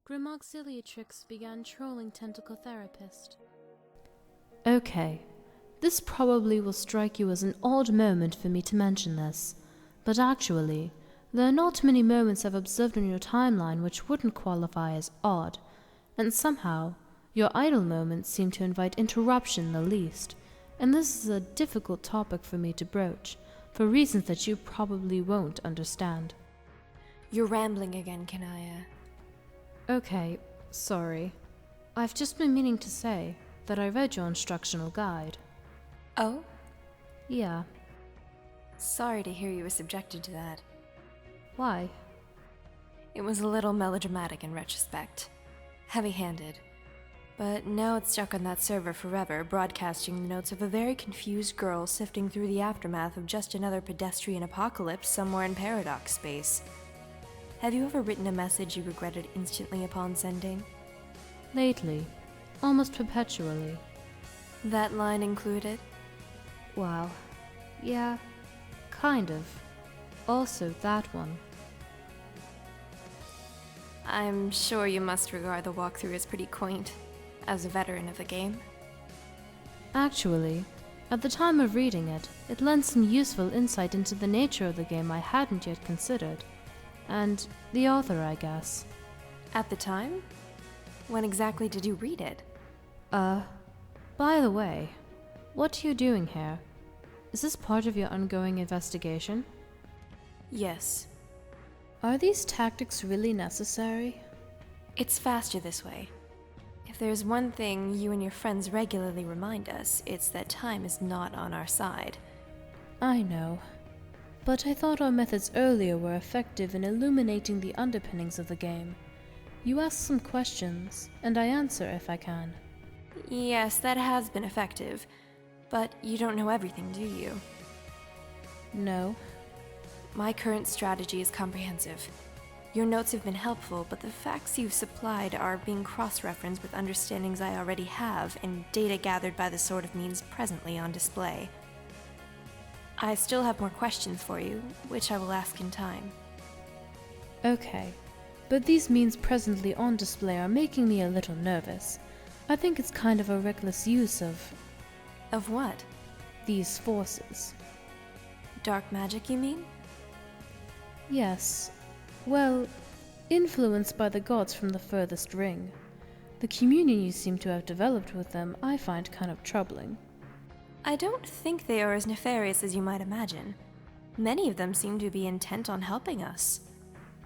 Grimauxiliatrix began trolling Tentacle Therapist. Okay, this probably will strike you as an odd moment for me to mention this, but actually, there are not many moments I've observed on your timeline which wouldn't qualify as odd, and somehow, your idle moments seem to invite interruption the least, and this is a difficult topic for me to broach, for reasons that you probably won't understand. You're rambling again, Kanaya. Okay, sorry. I've just been meaning to say that I read your instructional guide. Oh? Yeah. Sorry to hear you were subjected to that. Why? It was a little melodramatic in retrospect. Heavy-handed. But now it's stuck on that server forever, broadcasting the notes of a very confused girl sifting through the aftermath of just another pedestrian apocalypse somewhere in paradox space. Have you ever written a message you regretted instantly upon sending? Lately. Almost perpetually. That line included? Well, yeah, kind of. Also that one. I'm sure you must regard the walkthrough as pretty quaint, as a veteran of the game. Actually, at the time of reading it, it lent some useful insight into the nature of the game I hadn't yet considered. And the author, I guess. At the time? When exactly did you read it? By the way, what are you doing here? Is this part of your ongoing investigation? Yes. Are these tactics really necessary? It's faster this way. If there's one thing you and your friends regularly remind us, it's that time is not on our side. I know. But I thought our methods earlier were effective in illuminating the underpinnings of the game. You ask some questions, and I answer if I can. Yes, that has been effective. But you don't know everything, do you? No. My current strategy is comprehensive. Your notes have been helpful, but the facts you've supplied are being cross-referenced with understandings I already have and data gathered by the sort of means presently on display. I still have more questions for you, which I will ask in time. Okay, but these means presently on display are making me a little nervous. I think it's kind of a reckless use of... Of what? These forces. Dark magic, you mean? Yes. Well, influenced by the gods from the furthest ring. The communion you seem to have developed with them I find kind of troubling. I don't think they are as nefarious as you might imagine. Many of them seem to be intent on helping us.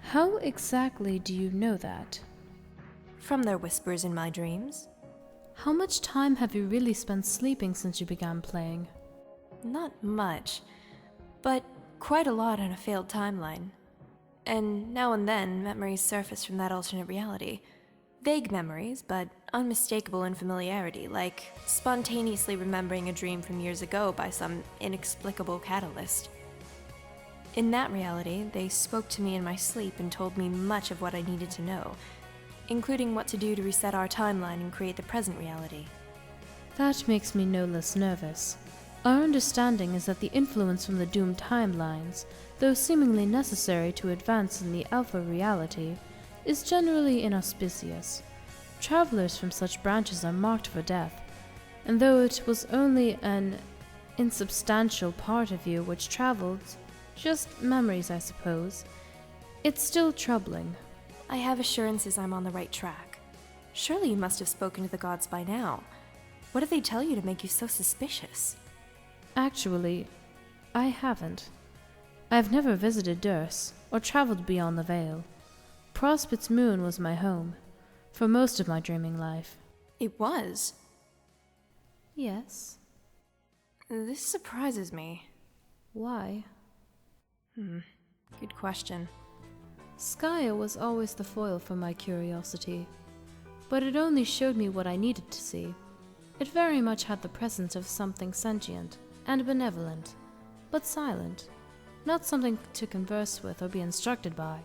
How exactly do you know that? From their whispers in my dreams. How much time have you really spent sleeping since you began playing? Not much, but quite a lot on a failed timeline. And now and then, memories surface from that alternate reality. Vague memories, but unmistakable in familiarity, like spontaneously remembering a dream from years ago by some inexplicable catalyst. In that reality, they spoke to me in my sleep and told me much of what I needed to know, including what to do to reset our timeline and create the present reality. That makes me no less nervous. Our understanding is that the influence from the doomed timelines, though seemingly necessary to advance in the alpha reality, is generally inauspicious. Travelers from such branches are marked for death, and though it was only an insubstantial part of you which traveled, just memories I suppose, it's still troubling. I have assurances I'm on the right track. Surely you must have spoken to the gods by now. What did they tell you to make you so suspicious? Actually, I haven't. I've never visited Durst, or traveled beyond the Veil. Prospit's Moon was my home, for most of my dreaming life. It was? Yes. This surprises me. Why? Good question. Skya was always the foil for my curiosity, but it only showed me what I needed to see. It very much had the presence of something sentient and benevolent, but silent, not something to converse with or be instructed by,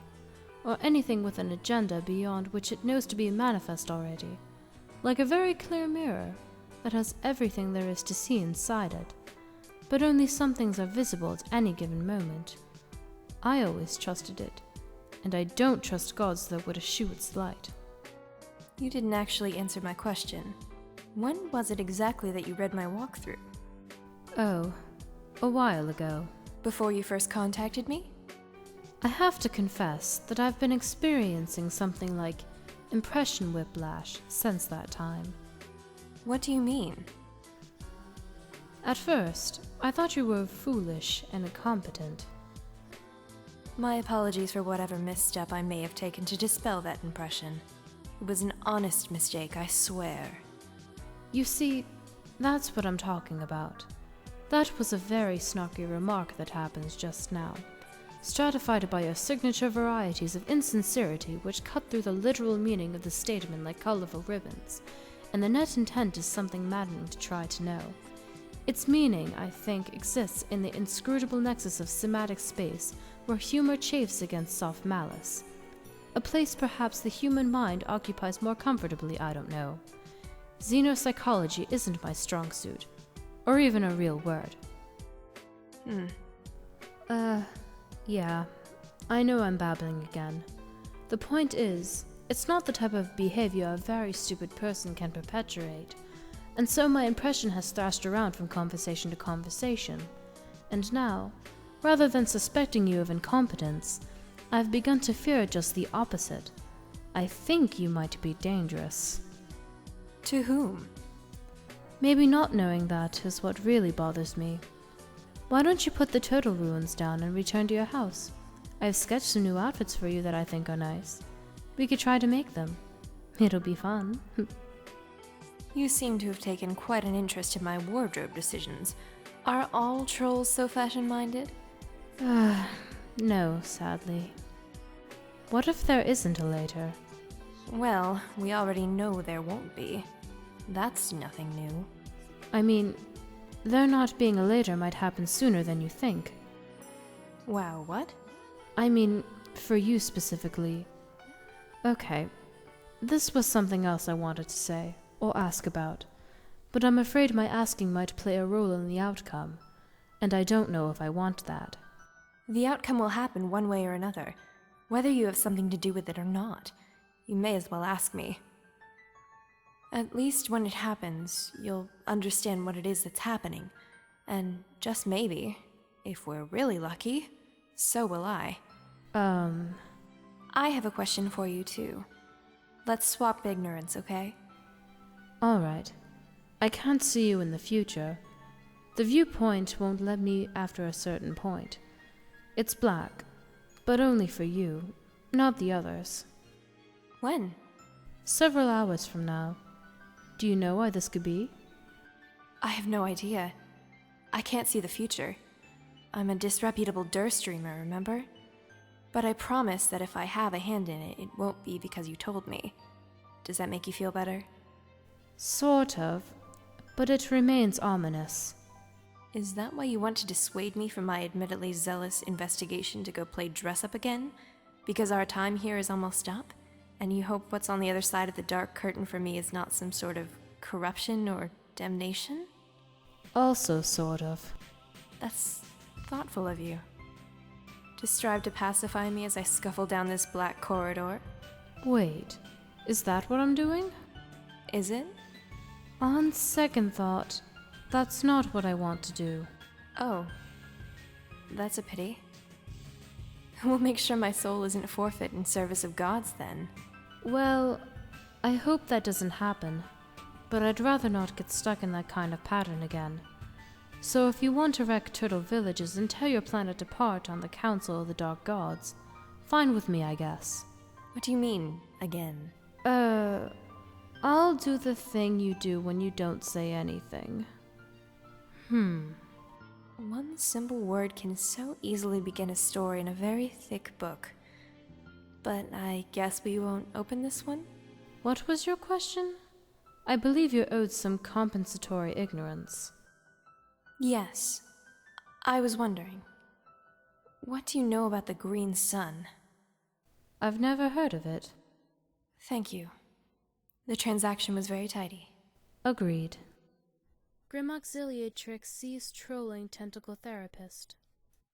or anything with an agenda beyond which it knows to be manifest already, like a very clear mirror that has everything there is to see inside it, but only some things are visible at any given moment. I always trusted it, and I don't trust gods that would eschew its light. You didn't actually answer my question. When was it exactly that you read my walkthrough? Oh, a while ago. Before you first contacted me? I have to confess that I've been experiencing something like impression whiplash since that time. What do you mean? At first, I thought you were foolish and incompetent. My apologies for whatever misstep I may have taken to dispel that impression. It was an honest mistake, I swear. You see, that's what I'm talking about. That was a very snarky remark that happens just now, stratified by your signature varieties of insincerity which cut through the literal meaning of the statement like colorful ribbons, and the net intent is something maddening to try to know. Its meaning, I think, exists in the inscrutable nexus of semantic space where humor chafes against soft malice. A place perhaps the human mind occupies more comfortably, I don't know. Xenopsychology isn't my strong suit, or even a real word. Yeah, I know I'm babbling again. The point is, it's not the type of behavior a very stupid person can perpetuate, and so my impression has thrashed around from conversation to conversation. And now, rather than suspecting you of incompetence, I've begun to fear just the opposite. I think you might be dangerous. To whom? Maybe not knowing that is what really bothers me. Why don't you put the turtle ruins down and return to your house? I've sketched some new outfits for you that I think are nice. We could try to make them. It'll be fun. You seem to have taken quite an interest in my wardrobe decisions. Are all trolls so fashion-minded? No, sadly. What if there isn't a later? Well, we already know there won't be. That's nothing new. I mean, there not being a later might happen sooner than you think. Wow, what? I mean, for you specifically. Okay, this was something else I wanted to say, or ask about, but I'm afraid my asking might play a role in the outcome, and I don't know if I want that. The outcome will happen one way or another, whether you have something to do with it or not. You may as well ask me. At least when it happens, you'll understand what it is that's happening. And just maybe, if we're really lucky, so will I. I have a question for you, too. Let's swap ignorance, okay? Alright. I can't see you in the future. The viewpoint won't let me after a certain point. It's black, but only for you, not the others. When? Several hours from now. Do you know why this could be? I have no idea. I can't see the future. I'm a disreputable Durst dreamer, remember? But I promise that if I have a hand in it, it won't be because you told me. Does that make you feel better? Sort of, but it remains ominous. Is that why you want to dissuade me from my admittedly zealous investigation to go play dress-up again? Because our time here is almost up? And you hope what's on the other side of the dark curtain for me is not some sort of corruption or damnation? Also sort of. That's thoughtful of you. To strive to pacify me as I scuffle down this black corridor? Wait, is that what I'm doing? Is it? On second thought, that's not what I want to do. Oh. That's a pity. We'll make sure my soul isn't forfeit in service of God's, then. Well, I hope that doesn't happen, but I'd rather not get stuck in that kind of pattern again. So if you want to wreck turtle villages and tear your planet apart on the Council of the Dark Gods, fine with me, I guess. What do you mean, again? I'll do the thing you do when you don't say anything. One simple word can so easily begin a story in a very thick book. But I guess we won't open this one? What was your question? I believe you're owed some compensatory ignorance. Yes. I was wondering. What do you know about the Green Sun? I've never heard of it. Thank you. The transaction was very tidy. Agreed. Grim Auxiliatrix ceased trolling Tentacle Therapist.